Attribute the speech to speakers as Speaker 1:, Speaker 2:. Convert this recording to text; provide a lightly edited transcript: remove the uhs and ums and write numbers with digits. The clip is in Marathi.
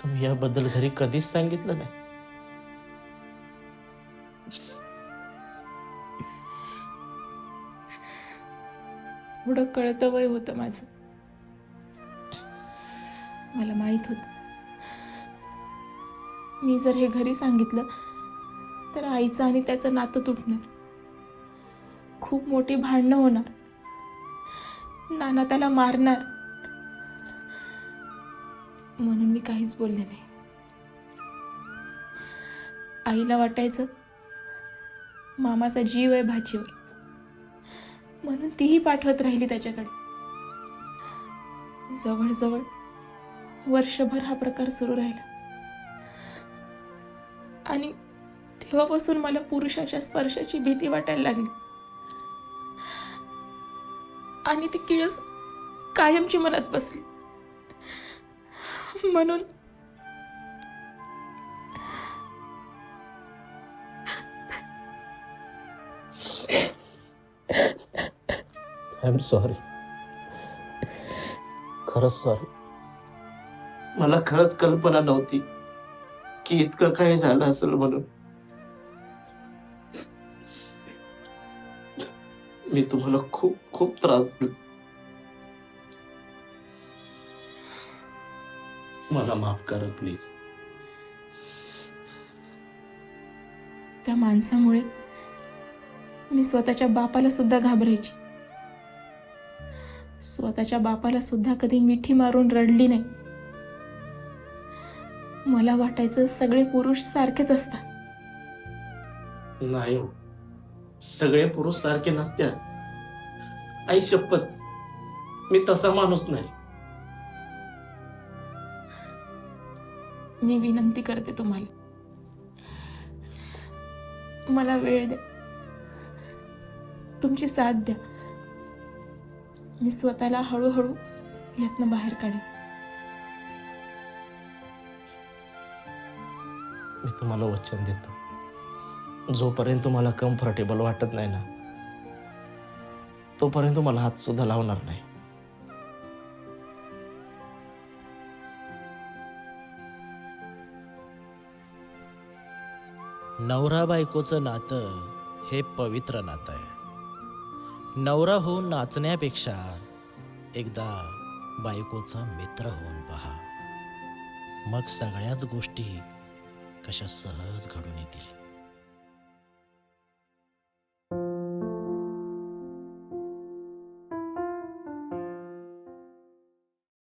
Speaker 1: तुम्ही याबद्दल घरी कधीच सांगितलं नाही.
Speaker 2: थोडं कळतं वय होतं माझं. मला माहित होत, मी जर हे घरी सांगितलं तर आईचं आणि त्याचं नातं तुटणार, खूप मोठी भांडणं होणार, नाना त्याला मारणार. म्हणून मी काहीच बोलले नाही. आईला वाटायचं मामाचा जीव आहे भाचीवर, म्हणून तीही पाठवत राहिली त्याच्याकडे. जवळजवळ वर्षभर हा प्रकार सुरू राहिला आणि तेव्हापासून मला पुरुषाच्या स्पर्शाची भीती वाटायला लागली आणि ती किळस कायमची मनात बसली. म्हणून
Speaker 1: आय एम सॉरी. खरंच सॉरी. मला खरंच कल्पना नव्हती की इतकं काही झालं असेल म्हणून. मी तुम्हाला खूप खूप त्रास दिला. मला माफ करा प्लीज.
Speaker 2: त्या माणसामुळे मी स्वतःच्या बापाला सुद्धा घाबरायची. स्वतःच्या बापाला सुद्धा कधी मिठी मारून रडली नाही. मला वाटायचं सगळे पुरुष सारखेच असतात.
Speaker 1: नाही हो, सगळे पुरुष सारखे नसतात. आई शपथ, मी तसा माणूस नाही.
Speaker 2: मी विनंती करते तुम्हाला, मला वेळ द्या, तुमची साथ द्या. मी स्वतःला हळूहळू यातनं बाहेर काढेन.
Speaker 1: मी तुम्हाला वचन देतो, जोपर्यंत तुम्हाला कम्फर्टेबल वाटत नाही ना, तोपर्यंत मला हात सुद्धा लावणार नाही.
Speaker 3: नवरा बायकोचं नातं हे पवित्र नातं आहे. नवरा होऊन नाचण्यापेक्षा एकदा बायकोचा मित्र होऊन पहा, मग सगळ्याच गोष्टी कशा सहज घडून येतील.